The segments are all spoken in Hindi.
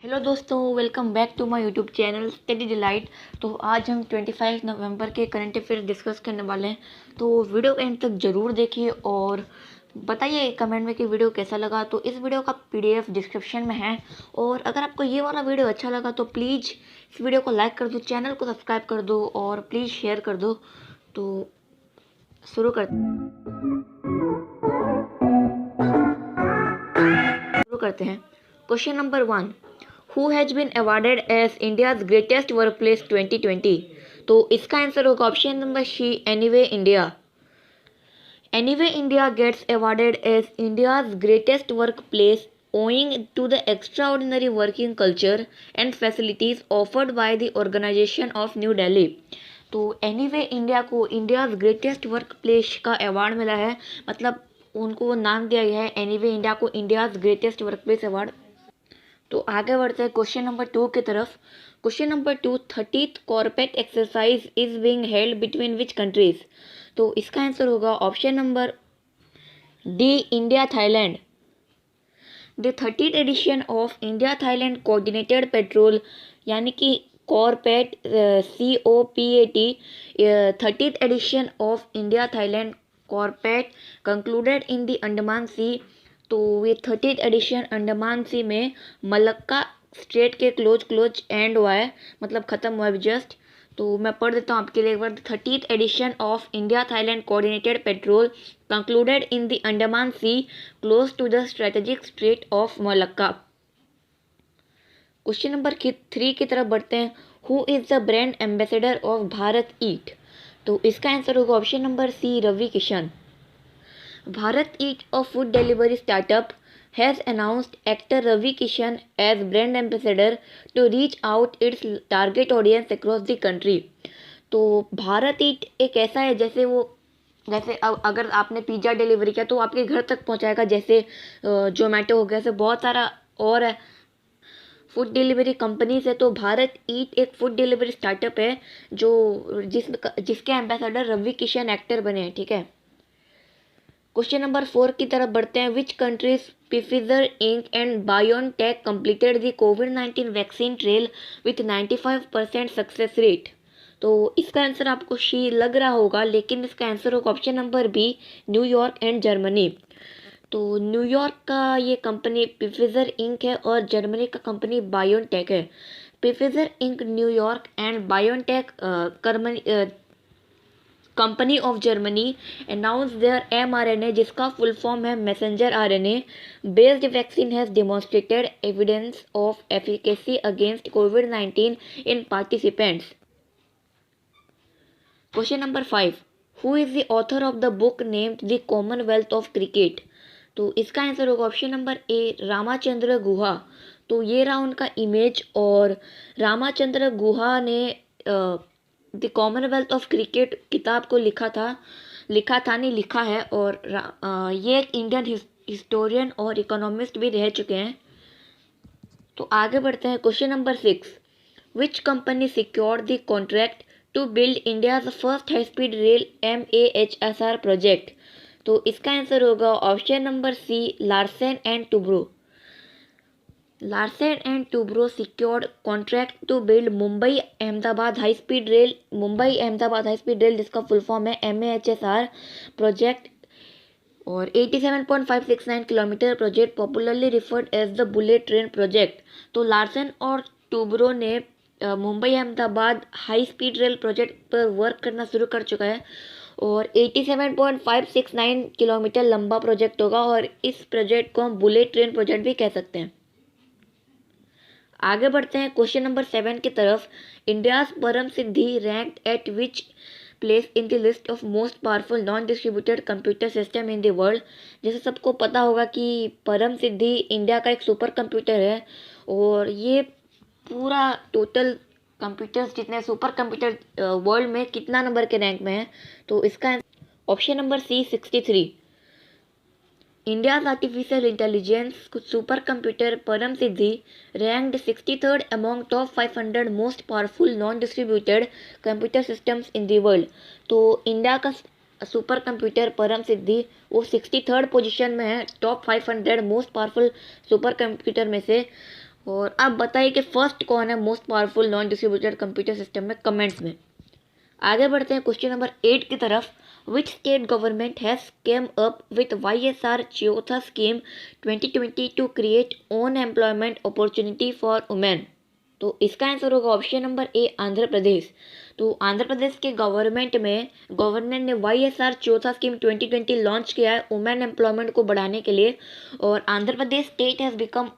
हेलो दोस्तों, welcome back to my YouTube channel study delight. तो आज हम 25 नवंबर के करंट अफेयर डिस्कस करने वाले हैं। तो वीडियो एंड तक ज़रूर देखिए और बताइए कमेंट में कि वीडियो कैसा लगा। तो इस वीडियो का पीडीएफ डिस्क्रिप्शन में है। और अगर आपको ये वाला वीडियो अच्छा लगा तो प्लीज़ इस वीडियो को लाइक कर दो, चैनल को सब्सक्राइब कर दो और प्लीज़ शेयर कर दो। तो शुरू करते हैं। Question number 1, who has been awarded as India's greatest work place 2020। तो इसका आंसर होगा option number C, Amway India. Amway India gets awarded as India's greatest work place owing to the extraordinary working culture and facilities offered by the organization of New Delhi। तो एनीवे इंडिया को इंडियाज ग्रेटेस्ट वर्क प्लेस का अवार्ड मिला है, मतलब उनको नाम दिया गया है एनीवे इंडिया को India's greatest work place award. तो आगे बढ़ते हैं क्वेश्चन नंबर 2 की तरफ। Question number 2, 30th corporate exercise is being held between which countries. तो इसका आंसर होगा option number D, India Thailand. The 30th edition of India Thailand coordinated patrol यानी कि कॉर्पेट COPAT 30th edition of India Thailand CORPAT concluded in the Andaman Sea. तो ये 30th एडिशन अंडमान सी में मलक्का स्ट्रेट के क्लोज एंड हुआ है, मतलब ख़त्म हुआ है जस्ट। तो मैं पढ़ देता हूँ आपके लिए एक बार। 30th edition of India Thailand coordinated patrol concluded in the Andaman Sea close to the strategic Strait of Malacca. Question number 3 की तरफ बढ़ते हैं। Who is the brand ambassador of Bharat Eat. तो इसका आंसर होगा option number C, Ravi Kishan. Bharat Eat, a food delivery startup, has announced actor Ravi Kishan as brand ambassador to reach out its target audience across the country। तो भारत ईट एक ऐसा है जैसे अगर आपने पिज़्ज़ा डिलीवरी किया तो आपके घर तक पहुंचाएगा, जैसे जोमेटो हो गया, ऐसे बहुत सारा और है फूड डिलीवरी कंपनीज है। तो भारत ईट एक फूड डिलीवरी स्टार्टअप है जिसके एम्बेसडर रवि किशन एक्टर बने हैं, ठीक है। क्वेश्चन नंबर 4 की तरफ बढ़ते हैं। Which countries Pfizer Inc. And BioNTech completed the COVID-19 vaccine trail with 95% success rate. तो इसका आंसर आपको शी लग रहा होगा, लेकिन इसका आंसर होगा option number B, New York and Germany. तो न्यूयॉर्क का ये कंपनी Pfizer Inc. है और जर्मनी का कंपनी BioNTech है। Pfizer Inc. New York and BioNTech company of Germany announce their mRNA, जिसका फुल फॉर्म है messenger RNA based vaccine has demonstrated evidence of efficacy against कोविड-19 in participants. Question number 5, who is the author of the book named the Commonwealth of cricket. तो इसका आंसर होगा ऑप्शन नंबर ए, रामाचंद्र गुहा। तो ये रहा उनका इमेज, और रामाचंद्र गुहा ने द कॉमनवेल्थ ऑफ क्रिकेट किताब को लिखा है। और ये एक इंडियन हिस्टोरियन और इकोनॉमिस्ट भी रह चुके हैं। तो आगे बढ़ते हैं। Question number 6, which company secured the contract to build India's first high speed rail MAHSR project. तो इसका आंसर होगा option number C, Larsen and Toubro. Larsen and Toubro secured contract to build Mumbai Ahmedabad high speed rail, जिसका फुल फॉर्म है MAHSR प्रोजेक्ट, और 87.569 kilometre project, popularly referred as the bullet train project. तो लार्सन और टूब्रो ने Mumbai Ahmedabad high speed rail project पर वर्क करना शुरू कर चुका है, और 87.569 किलोमीटर लंबा प्रोजेक्ट होगा, और इस प्रोजेक्ट को हम बुलेट ट्रेन प्रोजेक्ट भी कह सकते हैं। आगे बढ़ते हैं क्वेश्चन नंबर 7 की तरफ। India's Param Siddhi ranked at which place in the list of most powerful non distributed computer system in the world. जैसे सबको पता होगा कि परम सिद्धि इंडिया का एक सुपर कंप्यूटर है, और ये पूरा टोटल कंप्यूटर्स जितने सुपर कंप्यूटर वर्ल्ड में कितना नंबर के रैंक में है। तो इसका option number C, 63। India's artificial intelligence super computer Param Siddhi ranked 63rd among top 500 most powerful non distributed computer systems in the world. तो इंडिया का सुपर कंप्यूटर परम सिद्धि वो 63rd पोजीशन में है top 500 most powerful super computer में से, और अब बताइए कि फर्स्ट कौन है most powerful non distributed computer system में, कमेंट्स में। आगे बढ़ते हैं क्वेश्चन नंबर 8 की तरफ। Which state government has came up with YSR Cheyutha scheme 2020 to create own employment opportunity for women. तो इसका आंसर होगा option number A, Andhra Pradesh. तो आंध्र प्रदेश के गवर्नमेंट ने YSR चौथा स्कीम 2020 लॉन्च किया है वुमेन एम्प्लॉयमेंट को बढ़ाने के लिए। और Andhra Pradesh state has come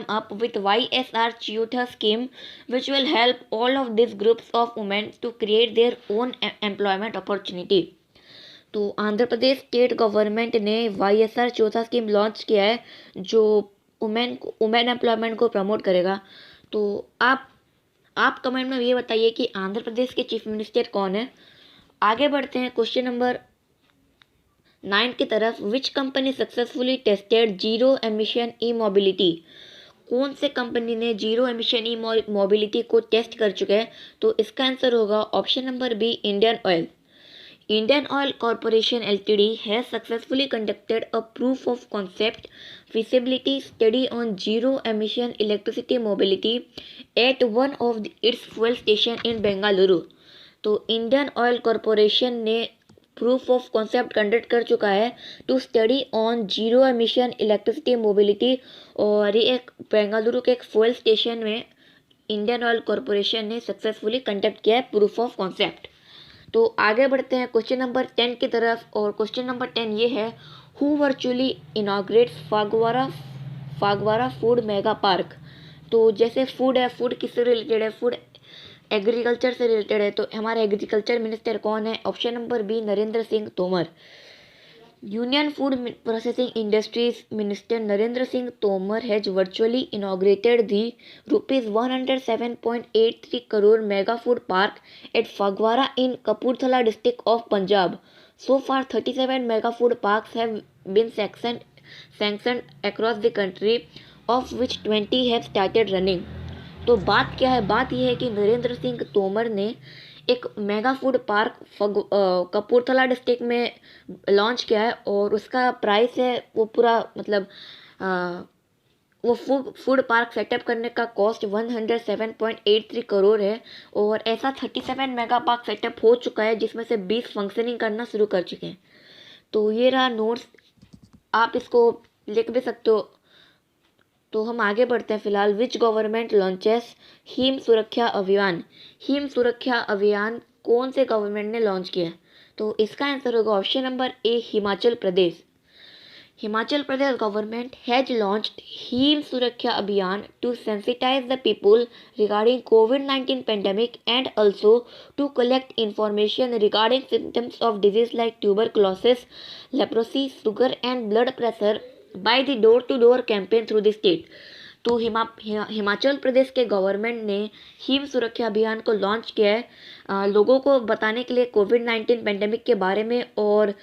up with YSR Cheyutha scheme which will help all of these groups of women to create their own employment opportunity। तो आंध्र प्रदेश स्टेट गवर्नमेंट ने YSR चौथा स्कीम लॉन्च किया है जो वुमेन एम्प्लॉयमेंट को प्रमोट करेगा। तो आप कमेंट में ये बताइए कि आंध्र प्रदेश के चीफ मिनिस्टर कौन है। आगे बढ़ते हैं क्वेश्चन नंबर 9 की तरफ। Which company successfully tested zero emission E mobility. कौन से कंपनी ने जीरो एमिशन ई मोबिलिटी को टेस्ट कर चुके हैं। तो इसका आंसर होगा option number B, Indian Oil. Indian Oil Corporation Ltd has successfully conducted a proof of concept feasibility study on zero emission electricity mobility at one of its fuel station in Bengaluru। तो इंडियन ऑयल कॉरपोरेशन ने प्रूफ ऑफ कॉन्सेप्ट कंडक्ट कर चुका है to study on zero emission electricity mobility, और ये एक बेंगलुरु के एक फ्यूल स्टेशन में इंडियन ऑयल कॉरपोरेशन ने सक्सेसफुली कंडक्ट किया है प्रूफ ऑफ कॉन्सेप्ट। तो आगे बढ़ते हैं क्वेश्चन नंबर 10 की तरफ। और क्वेश्चन नंबर 10 ये है, who virtually inaugurates Phagwara food mega park. तो जैसे फूड है, फूड किससे रिलेटेड है, फूड एग्रीकल्चर से रिलेटेड है। तो हमारे एग्रीकल्चर मिनिस्टर कौन है। Option number B, Narendra Singh Tomar. Union food processing industries minister Narendra Singh Tomar has virtually inaugurated the ₹107.83 crore mega food park at Phagwara in Kapurthala district of Punjab. So far 37 mega food parks have been sanctioned across the country, of which 20 have started running। तो बात क्या है, बात यह है कि नरेंद्र सिंह तोमर ने एक mega food park Kapurthala district में लॉन्च किया है, और उसका प्राइस है वो पूरा मतलब वो फूड पार्क सेटअप करने का कॉस्ट 107.83 करोड़ है। और ऐसा 37 मेगा पार्क सेटअप हो चुका है जिसमें से 20 फंक्शनिंग करना शुरू कर चुके हैं। तो ये रहा नोट्स, आप इसको लिख भी सकते हो। तो हम आगे बढ़ते हैं फिलहाल। विच गवर्नमेंट लॉन्चेस हिम सुरक्षा अभियान। हिम सुरक्षा अभियान कौन से गवर्नमेंट ने लॉन्च किया। तो इसका आंसर होगा option number A, Himachal Pradesh. Himachal Pradesh government has launched Him Suraksha Abhiyan to sensitize the people regarding COVID-19 pandemic and also to collect information regarding symptoms of disease like tuberculosis, leprosy, sugar and blood pressure by the door-to-door campaign through the state। तो हिमाचल प्रदेश के गवर्नमेंट ने हिम सुरक्षा अभियान को लॉन्च किया है लोगों को बताने के लिए कोविड-19 पेंडेमिक के बारे में, और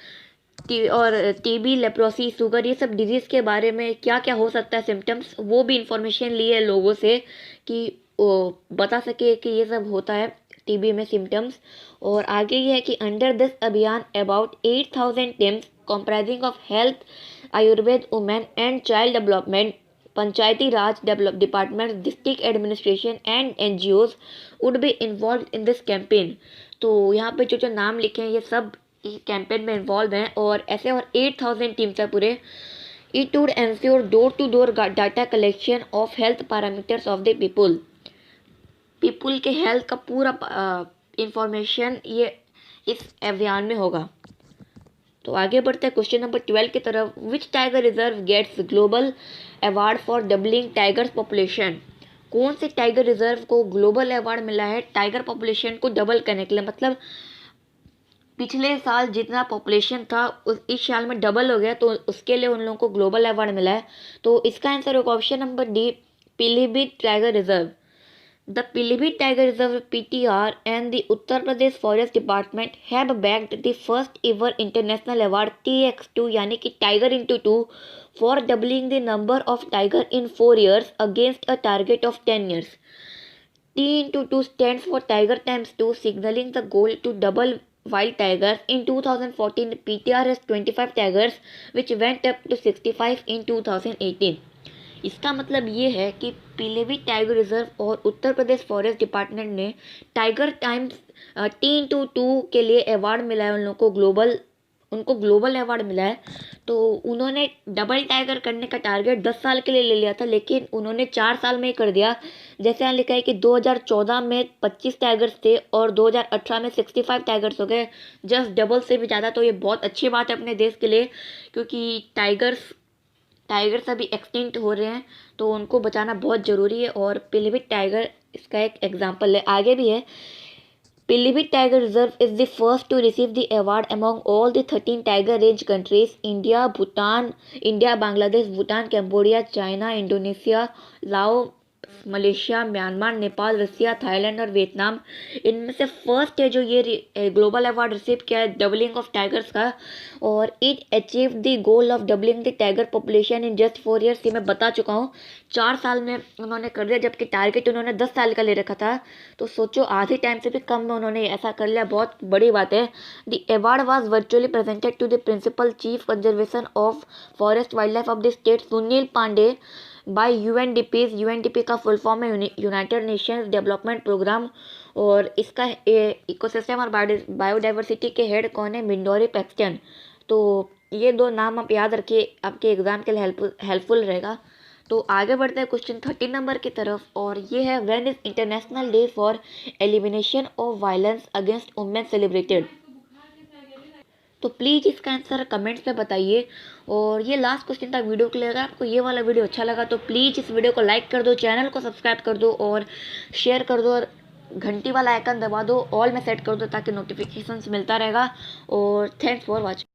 टीबी, लेप्रोसी, शुगर, ये सब डिजीज़ के बारे में क्या क्या हो सकता है सिम्टम्स, वो भी इंफॉर्मेशन ली है लोगों से कि वो बता सके कि ये सब होता है टीबी में सिम्टम्स। और आगे ये है कि अंडर दिस अभियान about 8,000 teams comprising of health, Ayurveda, women and child development, Panchayati Raj department, district administration and NGOs would be involve in this campaign. तो यहाँ पे जो नाम लिखे हैं ये सब कैंपेन में इन्वॉल्व हैं, और ऐसे और 8,000 टीम्स है पूरे। It would ensure door to door data collection of health parameters of the people के हेल्थ का पूरा इंफॉर्मेशन ये इस अभियान में होगा। तो आगे बढ़ते हैं क्वेश्चन नंबर 12 की तरफ। Which tiger reserve gets global award for doubling tigers population. कौन से टाइगर रिजर्व को ग्लोबल अवार्ड मिला है टाइगर पॉपुलेशन को डबल करने के लिए, मतलब पिछले साल जितना पॉपुलेशन था इस साल में डबल हो गया, तो उसके लिए उन लोगों को ग्लोबल अवार्ड मिला है। तो इसका आंसर होगा option number D, Pilibhit tiger reserve. The Pilibhit tiger reserve PTR and the Uttar Pradesh forest department have backed the first ever international award TX2 यानी कि tiger into 2 for doubling the number of tiger in 4 years against a target of 10 years। T/2 stands for Tiger times 2, signaling the goal to double wild tigers। In 2014, PTR has 25 tigers, which went up to 65 in 2018। इसका मतलब ये है कि पीलीभीत टाइगर रिजर्व और उत्तर प्रदेश फॉरेस्ट डिपार्टमेंट ने टाइगर टाइम्स T/2 के लिए अवार्ड मिला है उनको ग्लोबल अवार्ड मिला है। तो उन्होंने डबल टाइगर करने का टारगेट 10 साल के लिए ले लिया था, लेकिन उन्होंने 4 साल में ही कर दिया। जैसे यहाँ लिखा है कि 2014 में 25 टाइगर्स थे और 2018 में 65 टाइगर्स हो गए, जस्ट डबल से भी ज़्यादा। तो ये बहुत अच्छी बात है अपने देश के लिए, क्योंकि टाइगर्स अभी एक्सटिंक्ट हो रहे हैं, तो उनको बचाना बहुत ज़रूरी है। और पीलीभीत टाइगर इसका एक एग्जाम्पल है। आगे भी है, Pilibhit Tiger Reserve is the first to receive the award among all the 13 tiger range countries: India, Bangladesh, Bhutan, Cambodia, China, Indonesia, Laos, Malaysia, Myanmar, Nepal, Russia, Thailand और वियतनाम। इनमें से फर्स्ट है जो ये ग्लोबल अवार्ड रिसीव किया है डबलिंग ऑफ टाइगर्स का। और it achieve the goal of doubling the tiger population in just 4 years. ये मैं बता चुका हूँ, 4 साल में उन्होंने कर दिया, जबकि टारगेट उन्होंने 10 साल का ले रखा था। तो सोचो, आधे टाइम से भी कम में उन्होंने ऐसा कर लिया, बहुत बड़ी बात है। The award was virtually presented to the principal chief conservation of forest wildlife of the state Sunil Pandey by UNDP का फुल फॉर्म है यूनाइटेड नेशंस डेवलपमेंट प्रोग्राम। और इसका इकोसिस्टम और बायोडाइवर्सिटी के हेड कौन है? Midori Paxton. तो ये 2 नाम आप याद रखिए, आपके एग्जाम के लिए हेल्पफुल रहेगा। तो आगे बढ़ते हैं क्वेश्चन 30 नंबर की तरफ, और ये है, when is international day for elimination of violence against women celebrated? तो प्लीज़ इसका आंसर कमेंट्स में बताइए। और ये लास्ट क्वेश्चन था वीडियो के लिए। अगर आपको ये वाला वीडियो अच्छा लगा तो प्लीज़ इस वीडियो को लाइक कर दो, चैनल को सब्सक्राइब कर दो और शेयर कर दो, और घंटी वाला आइकन दबा दो, ऑल में सेट कर दो, ताकि नोटिफिकेशंस मिलता रहेगा। और थैंक्स फॉर वॉचिंग।